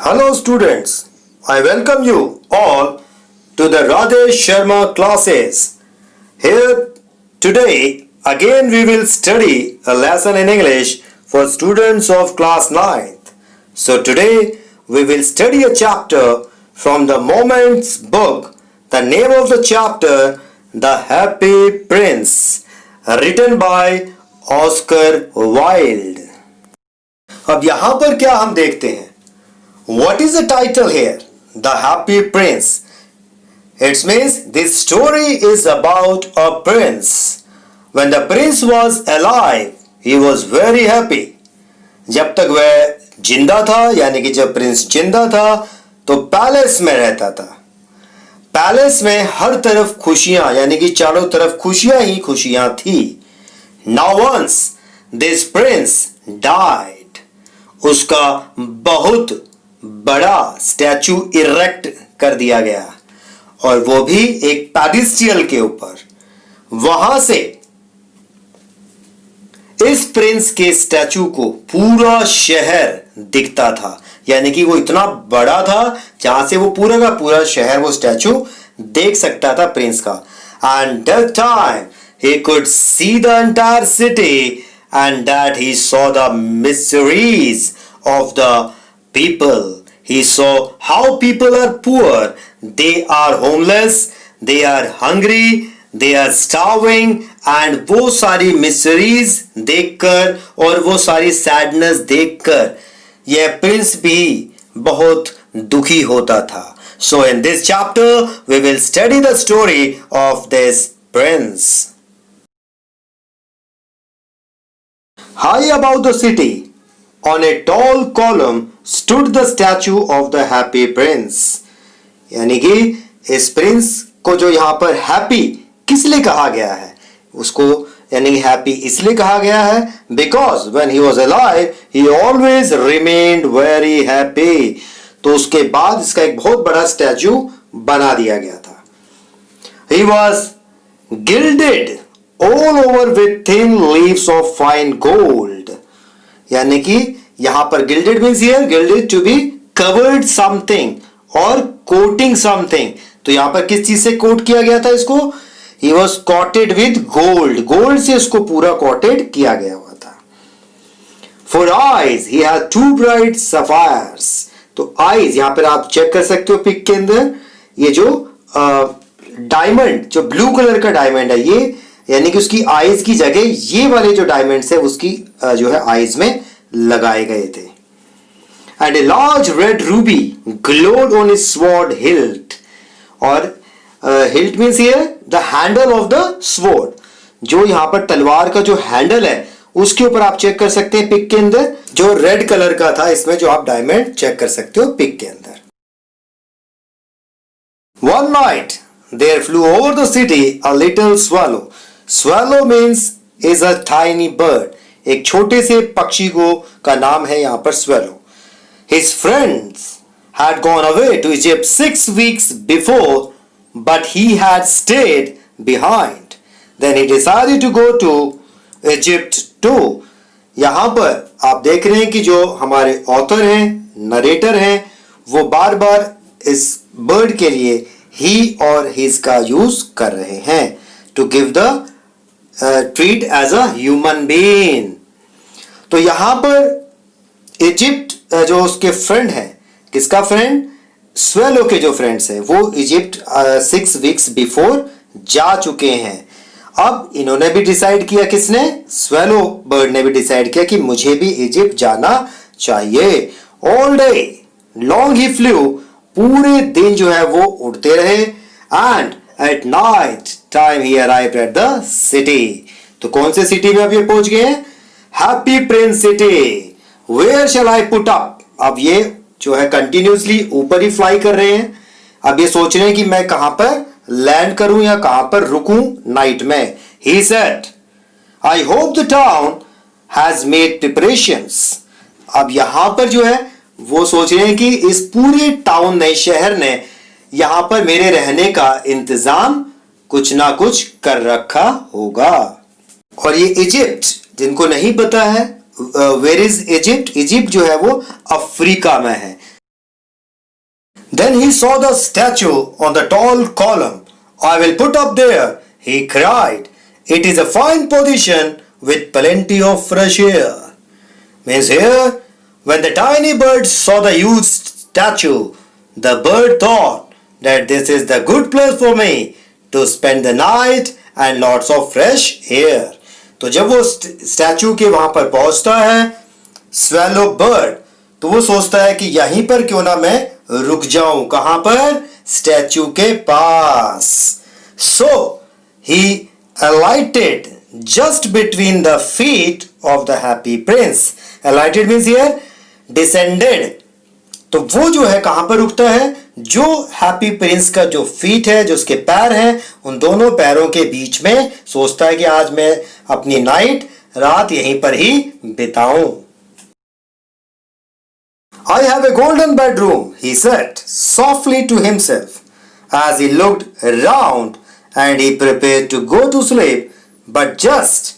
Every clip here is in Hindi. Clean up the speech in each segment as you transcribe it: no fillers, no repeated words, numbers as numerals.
Hello students, I welcome you all to the Radhe Sharma classes. Here today again we will study a lesson in English for students of class 9th. So today we will study a chapter from the Moments book. The name of the chapter, The Happy Prince, written by Oscar Wilde. अब यहाँ पर क्या हम देखते हैं? What is the title here? The Happy Prince. It means this story is about a prince. When the prince was alive, he was very happy. जब तक वह जिंदा था, यानी कि जब प्रिंस जिंदा था, तो पैलेस में रहता था. पैलेस में हर तरफ खुशियां, यानी कि चारों तरफ खुशियां ही खुशियां थी. Now once this prince died. उसका बहुत बड़ा स्टैचू इरेक्ट कर दिया गया और वो भी एक पेडिस्टल के ऊपर. वहां से इस प्रिंस के स्टैचू को पूरा शहर दिखता था, यानी कि वो इतना बड़ा था जहां से वो पूरा का पूरा शहर वो स्टैचू देख सकता था प्रिंस का. And that time he could see the entire city and that he saw the mysteries of the people. He saw how people are poor, they are homeless, they are hungry, they are starving, and वो सारी miseries देखकर और वो सारी sadness देखकर यह प्रिंस भी बहुत दुखी होता था. So in this chapter we will study the story of this prince. High above the city, on a tall column stood the statue of the happy prince. यानी कि इस प्रिंस को जो यहाँ पर हैप्पी किस लिए कहा गया है, उसको यानी कि हैप्पी इसलिए कहा गया है because when he was alive he always remained very happy. तो उसके बाद इसका एक बहुत बड़ा स्टैचू बना दिया गया था. He was gilded all over with thin leaves of fine gold. यानी कि यहां पर gilded means here gilded to be covered something और कोटिंग समथिंग. तो यहां पर किस चीज से कोट किया गया था इसको? He was coated with gold. Gold से इसको पूरा कोटेड किया गया हुआ था. For eyes he had two bright sapphires. तो आईज यहां पर आप चेक कर सकते हो पिक के अंदर, ये जो डायमंड जो ब्लू कलर का डायमंड है, ये यानी कि उसकी आईज की जगह ये वाले जो डायमंड्स है उसकी जो है आईज में लगाए गए थे. And a large red ruby glowed on his sword hilt. और hilt means here the handle of the sword. जो यहां पर तलवार का जो हैंडल है उसके ऊपर आप चेक कर सकते हैं पिक के अंदर जो रेड कलर का था, इसमें जो आप डायमंड चेक कर सकते हो पिक के अंदर. One night there flew over the city a little swallow. Swallow means is a tiny bird. एक छोटे से पक्षी को का नाम है यहाँ पर swallow. His friends had gone away to Egypt 6 weeks before, but he had stayed behind. Then he decided to go to Egypt too. यहाँ पर आप देख रहे हैं कि जो हमारे ऑथर हैं, नरेटर हैं, वो बार बार इस बर्ड के लिए he और his का यूज कर रहे हैं to give the treat as a human being. तो यहां पर इजिप्ट जो उसके फ्रेंड है, किसका फ्रेंड? स्वेलो के जो फ्रेंड्स हैं वो इजिप्ट 6 वीक्स बिफोर जा चुके हैं. अब इन्होंने भी डिसाइड किया, किसने? स्वेलो बर्ड ने भी डिसाइड किया कि मुझे भी इजिप्ट जाना चाहिए. ऑल डे लॉन्ग ही फ्लू. पूरे दिन जो है वो उड़ते रहे. And at night time he arrived at the city. तो कौन से सिटी में अब ये पहुंच गए हैं? Happy Prince city. Where shall I put up. अब ये जो है कंटिन्यूसली ऊपर ही फ्लाई कर रहे हैं. अब ये सोच रहे हैं कि मैं कहां पर लैंड करूं या कहां पर रुकूं नाइट में. He said, I hope the town has made preparations. अब यहां पर जो है वो सोच रहे हैं कि इस पूरे टाउन ने, शहर ने यहां पर मेरे रहने का इंतजाम कुछ ना कुछ कर रखा होगा। और ये इजिप्ट, जिनको नहीं पता है वेयर इज इजिप्ट, इजिप्ट जो है वो अफ्रीका में है। Then he saw the statue on the tall column. I will put up there, he cried. It is a fine position with plenty of fresh air. Means here, when the tiny bird saw the huge statue, the bird thought that this is the good place for me to spend the night and lots of fresh air. तो जब वो स्टैचू के वहां पर पहुंचता है स्वेलो बर्ड, तो वो सोचता है कि यहीं पर क्यों ना मैं रुक जाऊं। कहां पर? स्टैचू के पास। सो ही alighted just between the feet of the happy prince. Alighted means here descended. तो वो जो है कहां पर रुकता है? जो हैप्पी प्रिंस का जो फीट है, जो उसके पैर हैं, उन दोनों पैरों के बीच में सोचता है कि आज मैं अपनी नाइट, रात यहीं पर ही बिताऊं। I have a golden bedroom, he said softly to himself as he looked round and he prepared to go to sleep. But just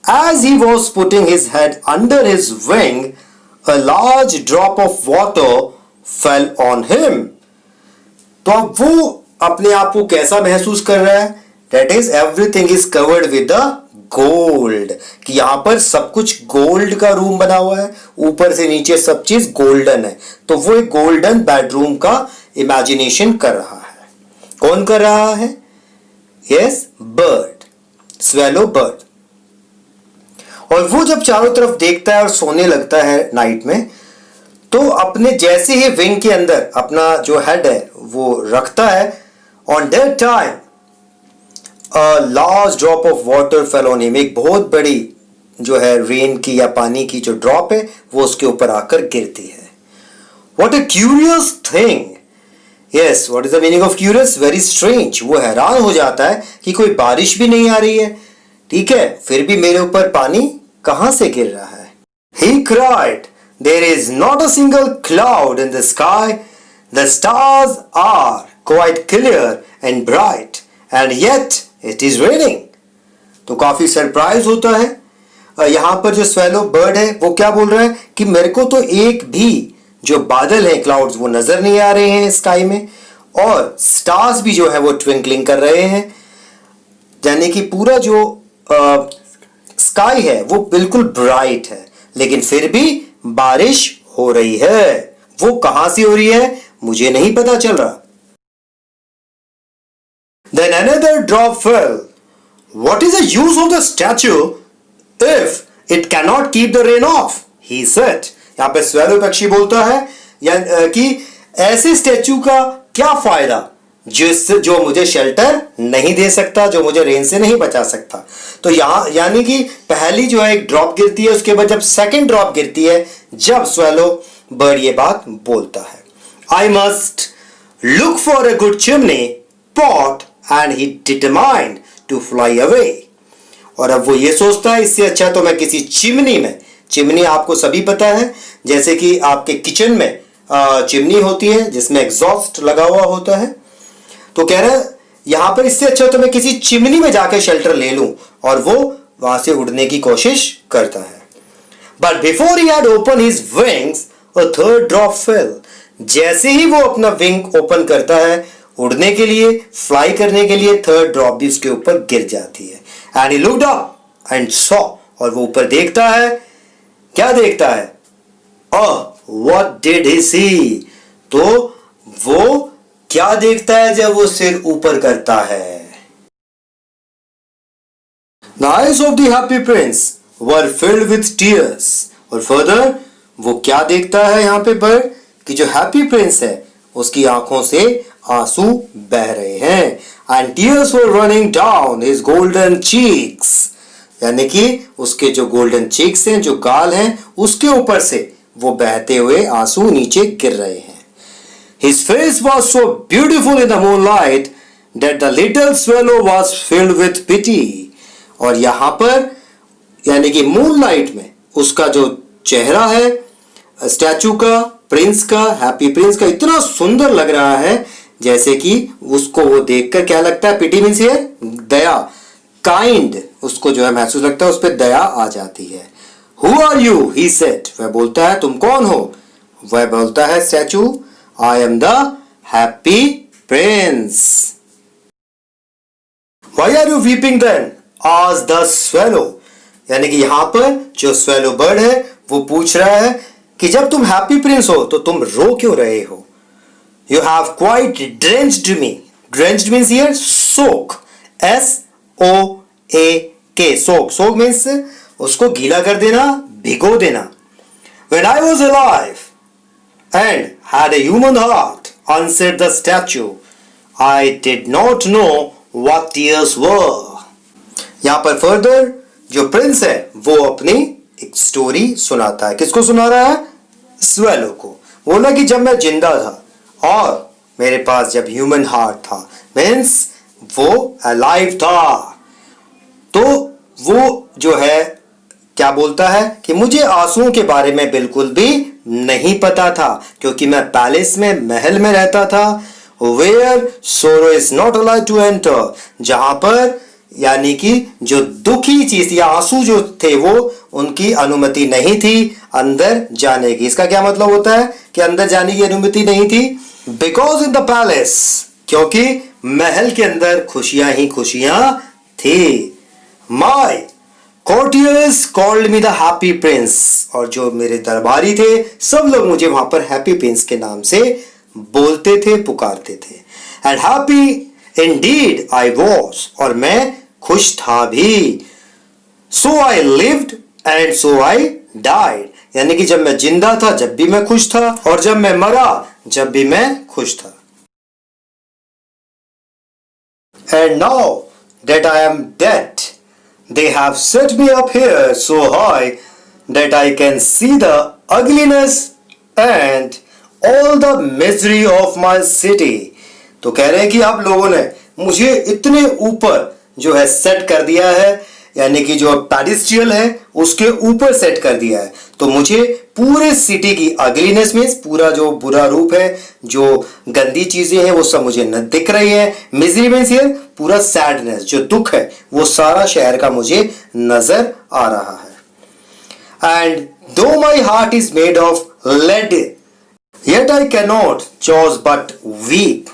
as he was putting his head under his wing, a large drop of water fell on him. तो अब वो अपने आप को कैसा महसूस कर रहा है? That is, everything is covered with the gold, कि यहां पर सब कुछ गोल्ड का रूम बना हुआ है, ऊपर से नीचे सब चीज गोल्डन है। तो वो एक गोल्डन बेडरूम का इमेजिनेशन कर रहा है। कौन कर रहा है? Yes, bird, swallow bird. और वो जब चारों तरफ देखता है और सोने लगता है नाइट में, तो अपने जैसे ही विंग के अंदर अपना जो हेड है वो रखता है, on that time A large drop of water fell on him. एक बहुत बड़ी जो है रेन की या पानी की जो ड्रॉप है वो उसके ऊपर आकर गिरती है। What a curious thing! Yes, what is the meaning of curious? Very strange. वो हैरान हो जाता है कि कोई बारिश भी नहीं आ रही है, ठीक है, फिर भी मेरे ऊपर पानी कहां से गिर रहा है। He cried, there is not a single cloud in the sky. The stars are quite clear and bright, and yet it is raining. तो काफी सरप्राइज होता है। यहां पर जो स्वेलो बर्ड है वो क्या बोल रहा है कि मेरे को तो एक भी जो बादल है, क्लाउड्स, वो नजर नहीं आ रहे हैं स्काई में, और स्टार्स भी जो है वो ट्विंकलिंग कर रहे हैं, यानी कि पूरा जो स्काई है वो बिल्कुल ब्राइट है, लेकिन फिर भी बारिश हो रही है। वो कहां से हो रही है मुझे नहीं पता चल रहा। Then another drop fell. What is the use of the statue if it cannot keep the rain off? He said. यहाँ पे स्वेलो पक्षी बोलता है कि ऐसे स्टैचू का क्या फायदा जो मुझे शेल्टर नहीं दे सकता, जो मुझे रेन से नहीं बचा सकता। तो यहाँ यानी कि पहली जो है एक ड्रॉप गिरती है, उसके बाद जब सेकंड ड्रॉप गिरती है, जब स्वेलो बर्ड ये बात बोलता है, I must look for a good chimney pot and he determined to fly away. और अब वो ये सोचता है इससे अच्छा तो मैं किसी चिमनी में, चिमनी आपको सभी पता है, जैसे कि आपके किचन में चिमनी होती है जिसमें एग्जॉस्ट लगा हुआ होता है, तो कह रहा है यहां पर इससे अच्छा तो मैं किसी चिमनी में जाकर शेल्टर ले लूं, और वो वहां से उड़ने की कोशिश करता है। But before he had opened his wings, a third drop fell. जैसे ही वो अपना विंग ओपन करता है उड़ने के लिए, फ्लाई करने के लिए, थर्ड ड्रॉप भी उसके ऊपर गिर जाती है। And he looked up and saw, और वो ऊपर देखता है, क्या देखता है? व्हाट डिड ही सी? तो वो क्या देखता है जब वो सिर ऊपर करता है? The eyes of the happy prince were filled with tears. और फर्दर वो क्या देखता है यहाँ पे बर्ड कि जो हैप्पी प्रिंस है उसकी आंखों से आंसू बह रहे हैं। And tears were running down his golden cheeks, यानी कि उसके जो गोल्डन चीक्स हैं, जो गाल हैं, उसके ऊपर से वो बहते हुए आंसू नीचे गिर रहे हैं। His face was so beautiful in the moonlight that the little swallow was filled with pity. और यहां पर यानी कि मूनलाइट में उसका जो चेहरा है स्टैचू का, प्रिंस का, हैप्पी प्रिंस का इतना सुंदर लग रहा है जैसे कि उसको वो देखकर क्या लगता है, पिटी मीन्स हियर दया, काइंड, उसको जो है महसूस लगता है, उस पर दया आ जाती है। Who are you, he said, वह बोलता है तुम कौन हो, वह बोलता है statue, I am the happy Prince. Why are you weeping then, आज द स्वेलो, यानी कि यहां पर जो स्वेलो बर्ड है वो पूछ रहा है कि जब तुम हैप्पी प्रिंस हो तो तुम रो क्यों रहे हो। You have quite drenched me, drenched means here soak, SOAK, soak, soak means उसको गीला कर देना, भिगो देना। When I was alive and had a human heart, answered the statue, I did not know what tears were. यहां पर फर्दर जो प्रिंस है वो अपनी एक स्टोरी सुनाता है। किसको सुना रहा है, स्वेलो को। बोला कि जब मैं जिंदा था और मेरे पास जब ह्यूमन हार्ट था, मीन्स वो अलाइव था, तो वो जो है क्या बोलता है कि मुझे आंसुओं के बारे में बिल्कुल भी नहीं पता था, क्योंकि मैं पैलेस में, महल में रहता था। Where sorrow is not allowed to enter, जहां पर यानी कि जो दुखी चीज या आंसू जो थे वो उनकी अनुमति नहीं थी अंदर जाने की। इसका क्या मतलब होता है कि अंदर जाने की अनुमति नहीं थी, बिकॉज इन द पैलेस, क्योंकि महल के अंदर खुशियां ही खुशियां थी। My courtiers called me the happy prince, और जो मेरे दरबारी थे सब लोग मुझे वहां पर हैप्पी प्रिंस के नाम से बोलते थे, पुकारते थे। And happy indeed I was, और मैं खुश था भी। So I lived and so I died, यानी कि जब मैं जिंदा था जब भी मैं खुश था, और जब मैं मरा जब भी मैं खुश था। And now that I am dead, they have set me up here so high that I can see the ugliness and all the misery of my city. तो कह रहे हैं कि आप लोगों ने मुझे इतने ऊपर जो है सेट कर दिया है, यानी कि जो पेडिस्ट्रियल है उसके ऊपर सेट कर दिया है, तो मुझे पूरे सिटी की अगलीनेस में पूरा जो बुरा रूप है, जो गंदी चीजें हैं वो सब मुझे न दिख रही है। मिजरी मींस हियर पूरा सैडनेस, जो दुख है वो सारा शहर का मुझे नजर आ रहा है। And though my heart is made of lead yet I can not choose but weep,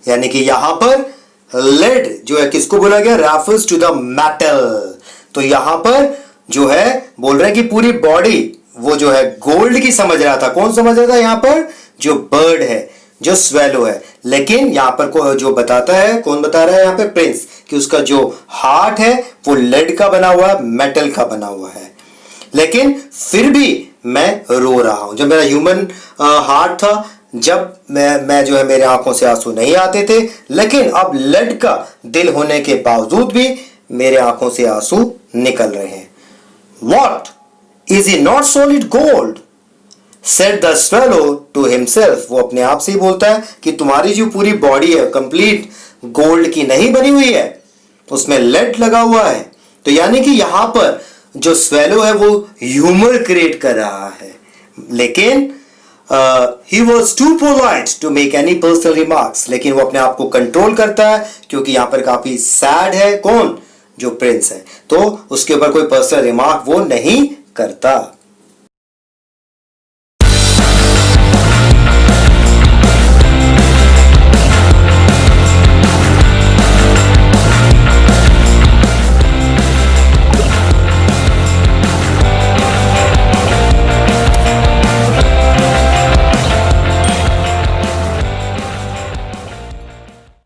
यानी कि यहां पर लेड जो है किसको बोला गया, रेफर्स टू द मेटल। तो यहां पर जो है बोल रहे हैं कि पूरी बॉडी वो जो है गोल्ड की समझ रहा था। कौन समझ रहा था, यहां पर जो बर्ड है, जो स्वेलो है। लेकिन यहां पर जो बताता है, कौन बता रहा है यहां पे, प्रिंस, कि उसका जो हार्ट है वो लेड का बना हुआ है, मेटल का बना हुआ है। लेकिन फिर भी मैं रो रहा हूं। जब मेरा ह्यूमन हार्ट था, जब मैं जो है मेरे आंखों से आंसू नहीं आते थे, लेकिन अब लेड का दिल होने के बावजूद भी मेरे आंखों से आंसू निकल रहे हैं। What? Is he not solid gold? Said the swallow to himself. वो अपने आप से ही बोलता है कि तुम्हारी जो पूरी बॉडी है कंप्लीट गोल्ड की नहीं बनी हुई है, उसमें लेड लगा हुआ है। तो यानी कि यहां पर जो स्वेलो है वो ह्यूमर क्रिएट कर रहा है, लेकिन he was too polite to make any personal remarks, लेकिन वो अपने आप को कंट्रोल करता है क्योंकि यहां पर काफी सैड है। कौन, जो प्रिंस है, तो उसके ऊपर कोई पर्सनल रिमार्क वो नहीं करता।